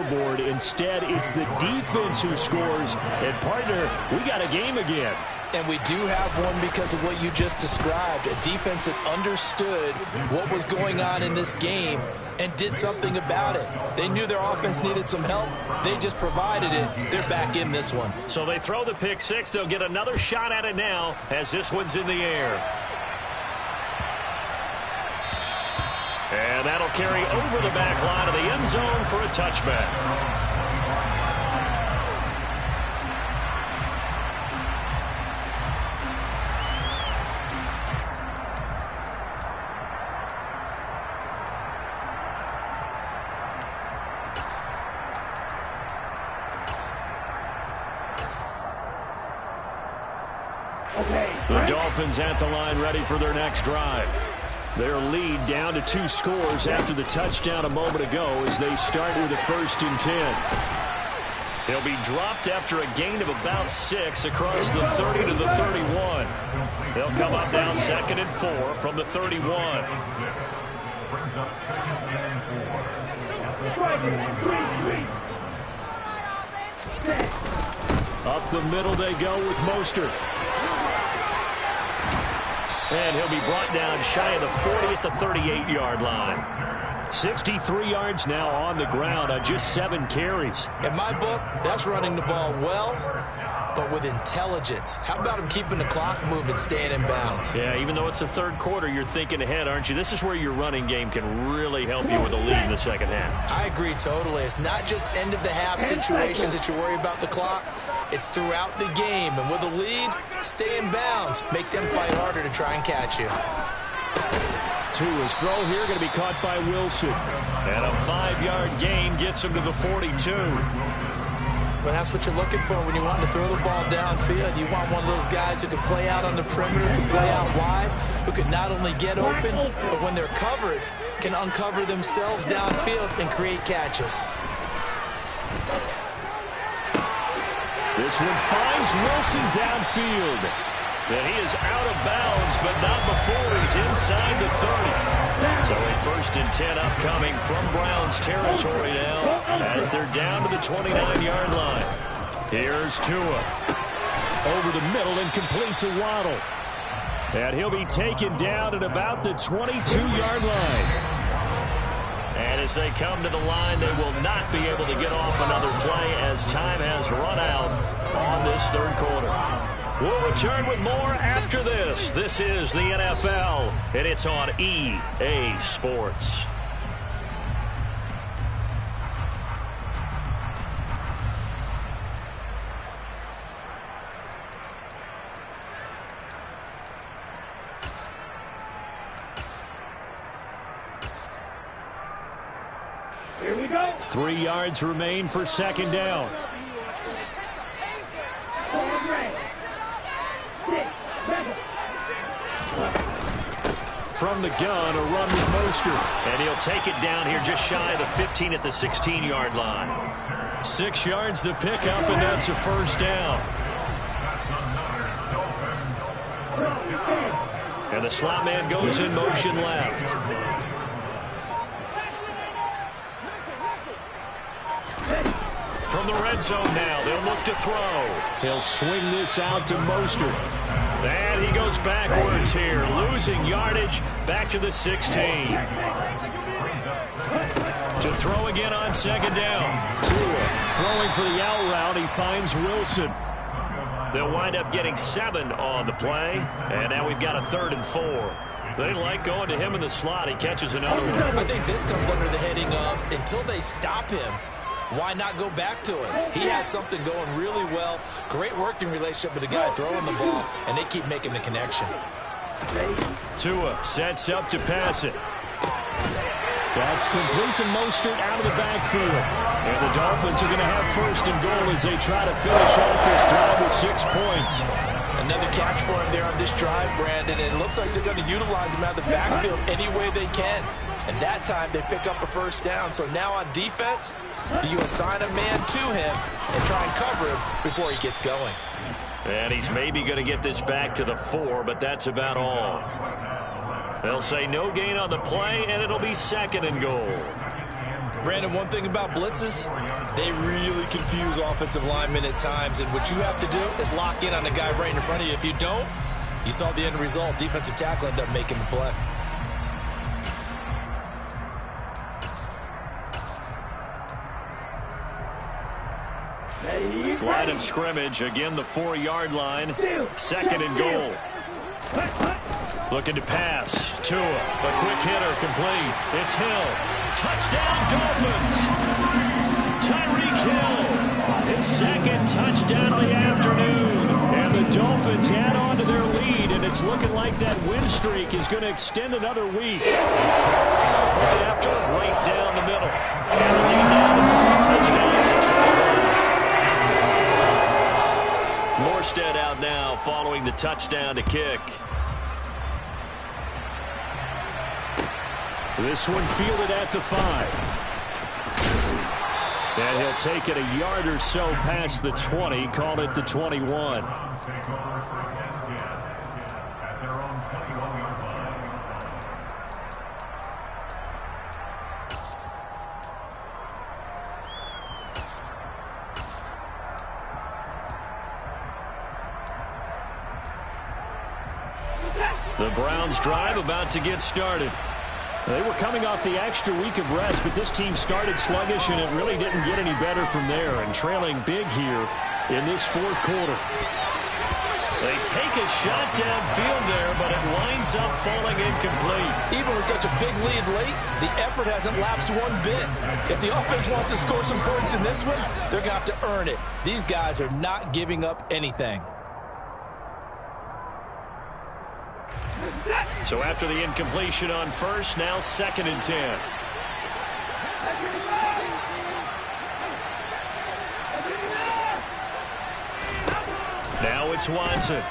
scoreboard. Instead, it's the defense who scores. And, partner, we got a game again. And we do have one because of what you just described, a defense that understood what was going on in this game and did something about it. They knew their offense needed some help. They just provided it. They're back in this one. So they throw the pick six. They'll get another shot at it now as this one's in the air. And that'll carry over the back line of the end zone for a touchback. The Dolphins at the line ready for their next drive. Their lead down to 2 scores after the touchdown a moment ago as they start with a 1st and 10. He'll be dropped after a gain of about 6 across the 30 to the 31. They'll come up now 2nd and 4 from the 31. Up the middle they go with Mostert. And he'll be brought down shy of the 40 at the 38-yard line. 63 yards now on the ground on just 7 carries. In my book, that's running the ball well, but with intelligence. How about him keeping the clock moving, staying in bounds? Yeah, even though it's the 3rd quarter, you're thinking ahead, aren't you? This is where your running game can really help you with a lead in the 2nd half. I agree totally. It's not just end-of-the-half situations that you worry about the clock. It's throughout the game. And with a lead, stay in bounds. Make them fight harder to try and catch you. Tua's throw here going to be caught by Wilson. And a 5-yard gain gets him to the 42. Well, that's what you're looking for when you want to throw the ball downfield. You want one of those guys who can play out on the perimeter, who can play out wide, who can not only get open, but when they're covered, can uncover themselves downfield and create catches. This one finds Wilson downfield. And he is out of bounds, but not before he's inside the 30. So a 1st and 10 upcoming from Browns territory now as they're down to the 29-yard line. Here's Tua. Over the middle and complete to Waddle. And he'll be taken down at about the 22-yard line. And as they come to the line, they will not be able to get off another play as time has run out on this 3rd quarter. We'll return with more after this. This is the NFL, and it's on EA Sports. Here we go. 3 yards remain for 2nd down. From the gun, a run with Mostert. And he'll take it down here just shy of the 15 at the 16-yard line. 6 yards the pickup, and that's a 1st down. And the slot man goes in motion left. From the red zone now, they'll look to throw. He'll swing this out to Mostert. And he goes backwards here, losing yardage back to the 16. To throw again on 2nd down. Tua throwing for the out route. He finds Wilson. They'll wind up getting 7 on the play. And now we've got a 3rd and 4. They like going to him in the slot. He catches another one. I think this comes under the heading of until they stop him, why not go back to it? He has something going really well. Great working relationship with the guy throwing the ball, and they keep making the connection. Tua sets up to pass it. That's complete to Mostert out of the backfield. And the Dolphins are going to have 1st and goal as they try to finish off this drive with 6 points. Another catch for him there on this drive, Brandon, and it looks like they're going to utilize him out of the backfield any way they can. And that time they pick up a 1st down. So now on defense, do you assign a man to him and try and cover him before he gets going? And he's maybe going to get this back to the 4, but that's about all. They'll say no gain on the play, and it'll be 2nd and goal. Brandon, one thing about blitzes, they really confuse offensive linemen at times, and what you have to do is lock in on the guy right in front of you. If you don't, you saw the end result. Defensive tackle ended up making the play. Line of scrimmage, again the 4-yard line. 2nd and goal. Looking to pass. Tua, a quick hitter, complete. It's Hill. Touchdown, Dolphins. Tyreek Hill. His 2nd touchdown of the afternoon. And the Dolphins add on to their lead, and it's looking like that win streak is going to extend another week. Right after, right down the middle. And the lead down to 3 touchdowns at 21. Morstead out now following the touchdown to kick. This one fielded at the 5. And he'll take it a yard or so past the 20, call it the 21. The Browns drive about to get started. They were coming off the extra week of rest, but this team started sluggish, and it really didn't get any better from there, and trailing big here in this 4th quarter. They take a shot downfield there, but it winds up falling incomplete. Even with such a big lead late, the effort hasn't lapsed one bit. If the offense wants to score some points in this one, they're going to have to earn it. These guys are not giving up anything. So after the incompletion on first, now 2nd and 10. Now it's Watson.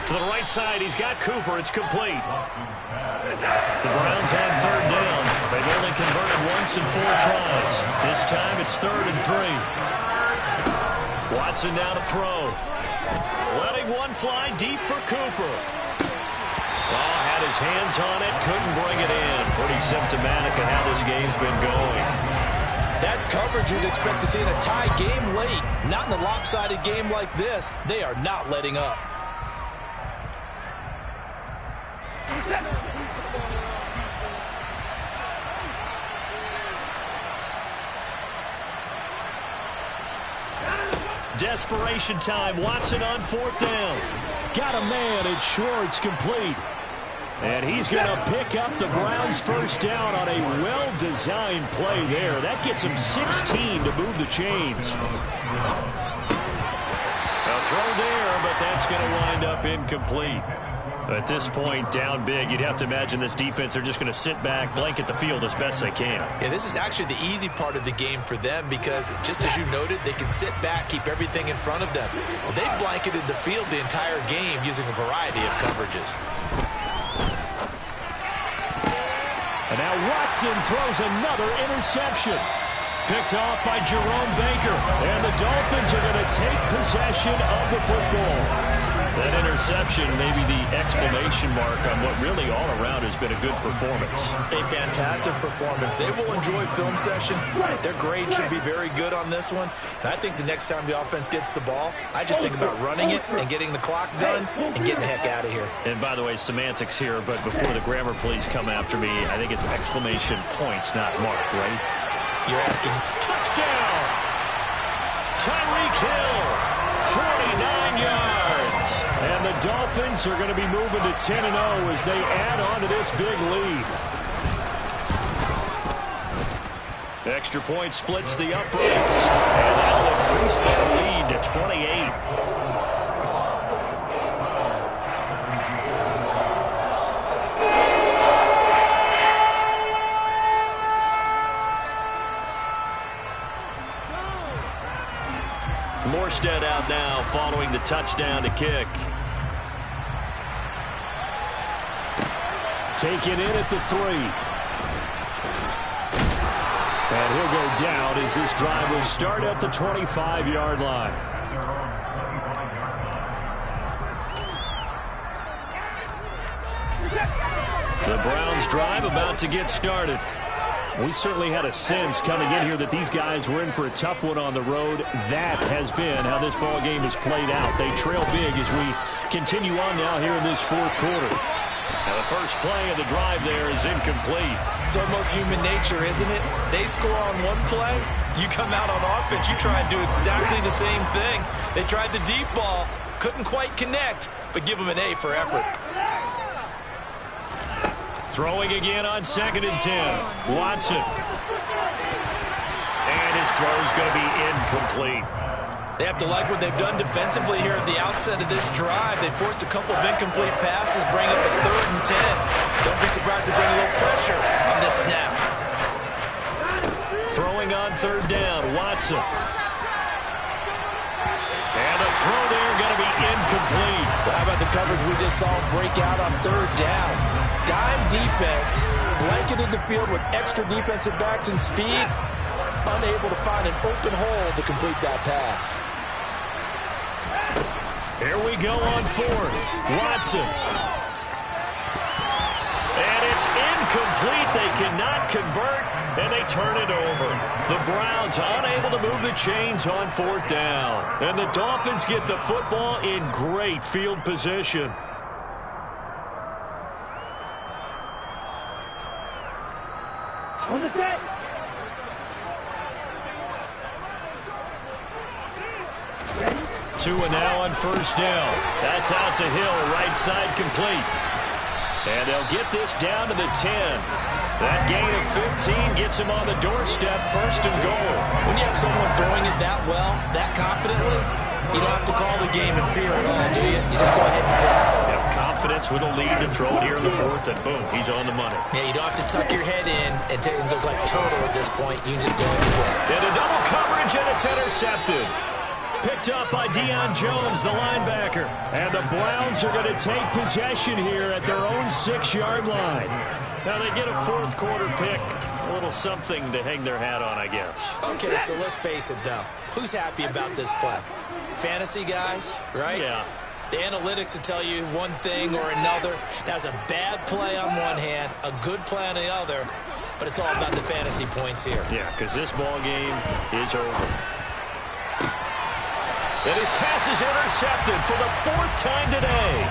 To the right side, he's got Cooper. It's complete. The Browns on 3rd down. They've only converted once in 4 tries. This time it's 3rd and 3. Watson now to throw. Letting one fly deep for Cooper. Oh, had his hands on it, couldn't bring it in. Pretty symptomatic of how this game's been going. That's coverage you'd expect to see in a tie game late. Not in a lopsided game like this. They are not letting up. Desperation time. Watson on 4th down. Got a man. It's short. It's complete. And he's going to pick up the Browns' 1st down on a well-designed play there. That gets him 16 to move the chains. A throw there, but that's going to wind up incomplete. At this point, down big, you'd have to imagine this defense, they're just going to sit back, blanket the field as best they can. Yeah, this is actually the easy part of the game for them because, just as you noted, they can sit back, keep everything in front of them. Well, they've blanketed the field the entire game using a variety of coverages. And now Watson throws another interception. Picked off by Jerome Baker. And the Dolphins are going to take possession of the football. That interception may be the exclamation mark on what really all around has been a good performance. A fantastic performance. They will enjoy film session. Their grade should be very good on this one. And I think the next time the offense gets the ball, I just think about running it and getting the clock done and getting the heck out of here. And by the way, semantics here, but before the grammar police come after me, I think it's exclamation points, not mark, right? You're asking. Touchdown! Tyreek Hill, 49 yards. And the Dolphins are going to be moving to 10-0 as they add on to this big lead. Extra point splits the uprights. And that'll increase their lead to 28. Morstead out now following the touchdown to kick. Taken in at the 3. And he'll go down as this drive will start at the 25-yard line. The Browns drive about to get started. We certainly had a sense coming in here that these guys were in for a tough one on the road. That has been how this ball game has played out. They trail big as we continue on now here in this fourth quarter. Now the first play of the drive there is incomplete. It's almost human nature, isn't it? They score on one play, you come out on offense, you try and do exactly the same thing. They tried the deep ball, couldn't quite connect, but give them an A for effort. Throwing again on 2nd and 10. Watson. And his throw's going to be incomplete. They have to like what they've done defensively here at the outset of this drive. They forced a couple of incomplete passes, bring up a 3rd and 10. Don't be surprised to bring a little pressure on this snap. Throwing on 3rd down, Watson. And a throw there going to be incomplete. Well, how about the coverage we just saw break out on 3rd down? Dime defense, blanketed the field with extra defensive backs and speed, unable to find an open hole to complete that pass. Here we go on 4th. Watson. And it's incomplete. They cannot convert, and they turn it over. The Browns unable to move the chains on 4th down. And the Dolphins get the football in great field position. On the set. Tua now on 1st down. That's out to Hill, right side complete. And they'll get this down to the 10. That gain of 15 gets him on the doorstep, 1st and goal. When you have someone throwing it that well, that confidently, you don't have to call the game in fear at all, do you? You just go ahead and play. Confidence with a lead to throw it here in the 4th, and boom, he's on the money. Yeah, you don't have to tuck your head in and look like turtle at this point. You can just go ahead and play. And a double coverage, and it's intercepted. Picked up by Deion Jones, the linebacker. And the Browns are going to take possession here at their own 6-yard line. Now they get a 4th quarter pick. A little something to hang their hat on, I guess. Okay, so let's face it, though. Who's happy about this play? Fantasy guys, right? Yeah. The analytics will tell you one thing or another. That's a bad play on one hand, a good play on the other, but it's all about the fantasy points here. Yeah, because this ball game is over. And his pass is intercepted for the 4th time today.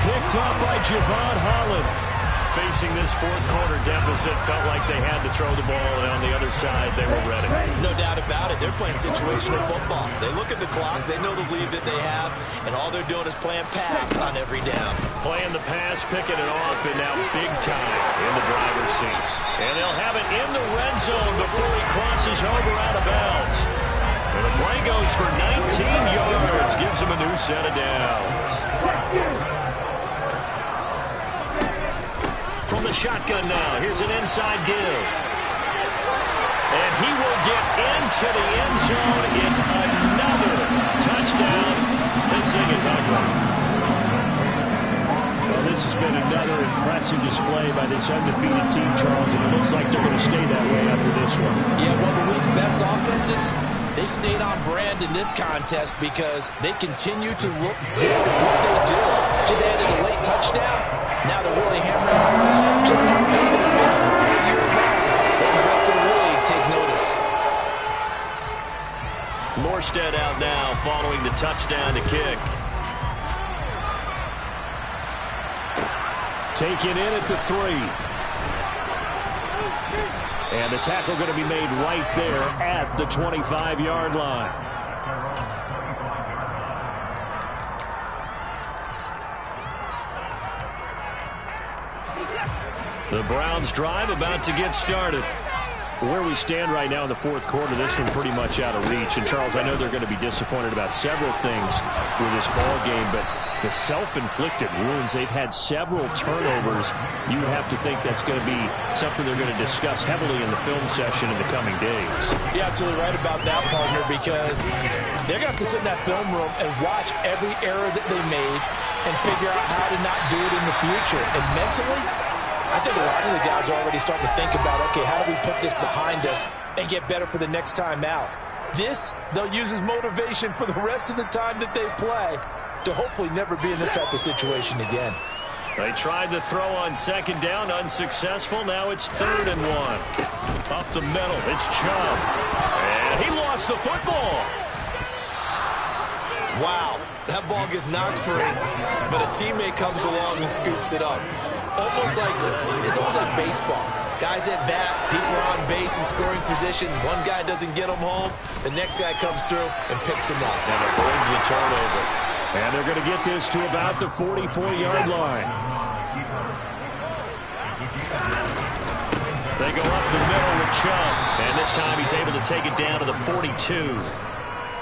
Picked up by Javon Holland. Facing this 4th quarter deficit, felt like they had to throw the ball, and on the other side, they were ready. No doubt about it. They're playing situational football. They look at the clock, they know the lead that they have, and all they're doing is playing pass on every down. Playing the pass, picking it off, and now big time in the driver's seat. And they'll have it in the red zone before he crosses over out of bounds. And the play goes for 19 yards, gives him a new set of downs. From the shotgun now, here's an inside give. And he will get into the end zone. It's another touchdown. This thing is ugly. Well, this has been another impressive display by this undefeated team, Charles, and it looks like they're going to stay that way after this one. Yeah, one of the league's best offenses, they stayed on brand in this contest because they continue to look good at what they do. Just added a late touchdown. Now they're really hammering home just how good they've been all year long. Letting the rest of the league take notice. Morstead out now following the touchdown to kick. Taken in at the 3. And the tackle going to be made right there at the 25-yard line. The Browns drive about to get started. Where we stand right now in the 4th quarter, this one pretty much out of reach. And, Charles, I know they're going to be disappointed about several things with this ball game, but the self-inflicted wounds, they've had several turnovers. You would have to think that's going to be something they're going to discuss heavily in the film session in the coming days. You're absolutely right about that, partner, because they're going to have to sit in that film room and watch every error that they made and figure out how to not do it in the future. And mentally, I think a lot of the guys are already starting to think about, okay, how do we put this behind us and get better for the next time out? This, they'll use as motivation for the rest of the time that they play to hopefully never be in this type of situation again. They tried the throw on second down, unsuccessful. Now it's 3rd and 1. Up the middle, it's Chubb. And he lost the football. Wow, that ball gets knocked free, but a teammate comes along and scoops it up. It's almost like baseball. Guys at bat, people are on base in scoring position. One guy doesn't get them home. The next guy comes through and picks him up. And it brings the turnover. And they're going to get this to about the 44-yard line. They go up the middle with Chubb. And this time he's able to take it down to the 42.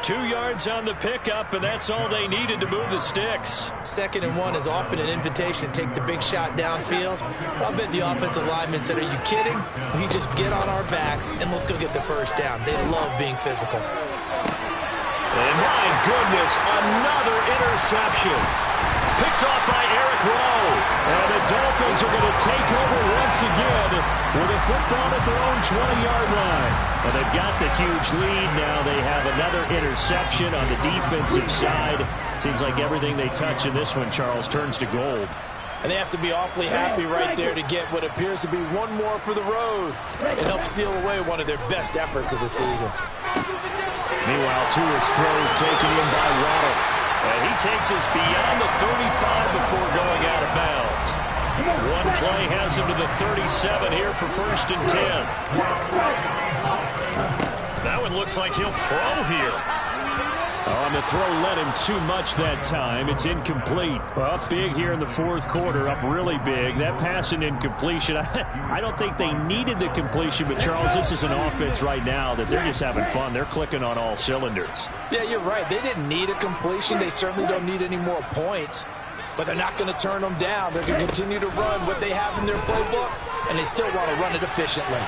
2 yards on the pickup, and that's all they needed to move the sticks. 2nd and 1 is often an invitation to take the big shot downfield. I bet the offensive lineman said, "Are you kidding? We just get on our backs and let's go get the first down." They love being physical. And my goodness, another interception. Picked off by Eric Rowe. And the Dolphins are going to take over once again with a football at their own 20-yard line. And they've got the huge lead now. They have another interception on the defensive side. Seems like everything they touch in this one, Charles, turns to gold. And they have to be awfully happy right there to get what appears to be one more for the road and help seal away one of their best efforts of the season. Meanwhile, Tua's throw is taken in by Waddle. And he takes us beyond the 35 before going out of bounds. One play has him to the 37 here for 1st and 10. That one looks like he'll throw here. On the throw, led him too much that time. It's incomplete. Up big here in the 4th quarter, up really big. That pass and incompletion, I don't think they needed the completion, but Charles, this is an offense right now that they're just having fun. They're clicking on all cylinders. Yeah, you're right. They didn't need a completion. They certainly don't need any more points, but they're not going to turn them down. They're going to continue to run what they have in their playbook, and they still want to run it efficiently.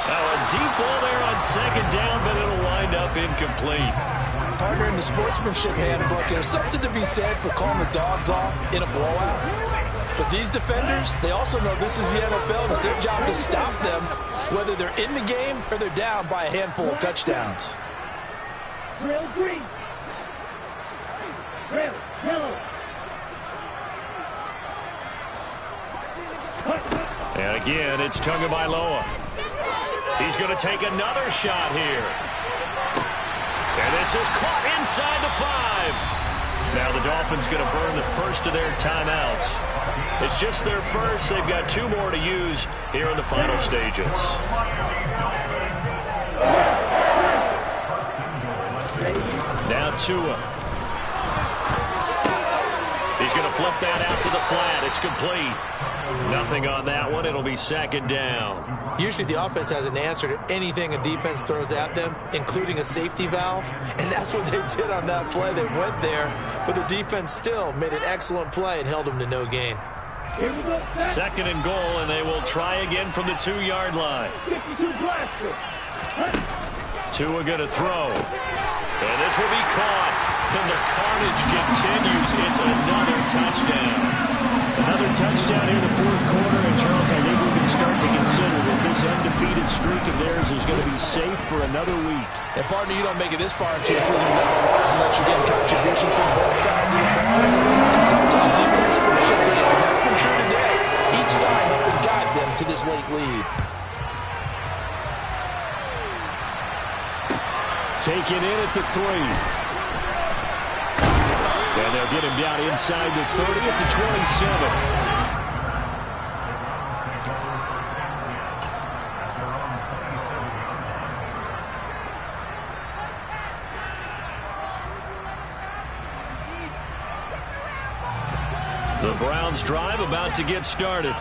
Now a deep ball there on 2nd down, but it'll wind up incomplete. Partner, in the sportsmanship handbook, there's something to be said for calling the dogs off in a blowout. But these defenders, they also know this is the NFL. It's their job to stop them, whether they're in the game or they're down by a handful of touchdowns. Drill green. Drill yellow. And again, it's Tagovailoa. He's going to take another shot here. And this is caught inside the 5. Now the Dolphins going to burn the first of their timeouts. It's just their first. They've got 2 more to use here in the final stages. Now Tua. He's going to flip that out to the flat. It's complete. Nothing on that one. It'll be 2nd down. Usually the offense has an answer to anything a defense throws at them, including a safety valve. And that's what they did on that play. They went there, but the defense still made an excellent play and held them to no gain. 2nd and goal, and they will try again from the 2-yard line. Tua going to throw. And this will be caught. And the carnage continues. It's another touchdown. Another touchdown here in the 4th quarter. And, Charles, I think we can start to consider that this undefeated streak of theirs is going to be safe for another week. And, partner, you don't make it this far into a season without a loss unless you're getting contributions from both sides of the ball. And sometimes even your special teams. And that's been true today. Each side helping guide them to this late lead. Taken in at the 3. And they'll get him down inside the 30 at the 27. The Browns drive about to get started.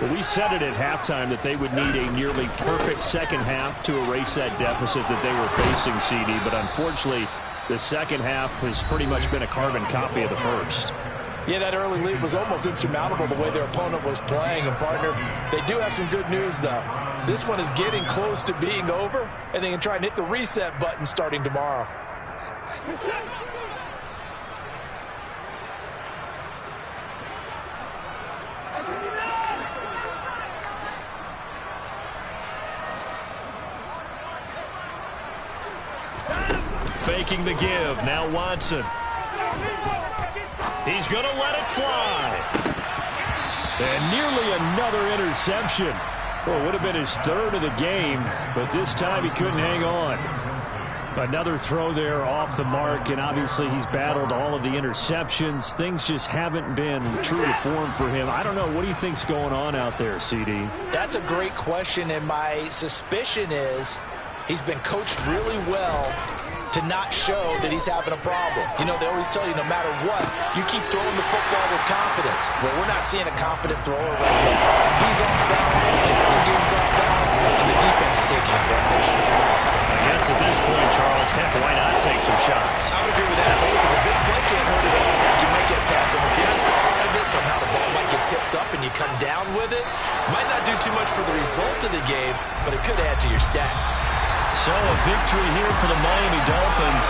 Well, we said it at halftime that they would need a nearly perfect second half to erase that deficit that they were facing, CD, but unfortunately, the second half has pretty much been a carbon copy of the first. Yeah, that early lead was almost insurmountable the way their opponent was playing. And, partner, they do have some good news, though. This one is getting close to being over, and they can try and hit the reset button starting tomorrow. Faking the give. Now Watson. He's going to let it fly. And nearly another interception. Well, it would have been his third of the game, but this time he couldn't hang on. Another throw there off the mark, and obviously he's battled all of the interceptions. Things just haven't been true to form for him. I don't know. What do you think's going on out there, CD? That's a great question, and my suspicion is he's been coached really well to not show that he's having a problem. You know, they always tell you no matter what, you keep throwing the football with confidence. Well, we're not seeing a confident thrower right now. He's off balance, the passing game's off balance, and the defense is taking advantage. I guess at this point, Charles, heck, why not take some shots? I would agree with that totally, because a big play can't hurt at all. Heck, you might get a pass interference call out of it. Somehow the ball might get tipped up and you come down with it. Might not do too much for the result of the game, but it could add to your stats. So a victory here for the Miami Dolphins.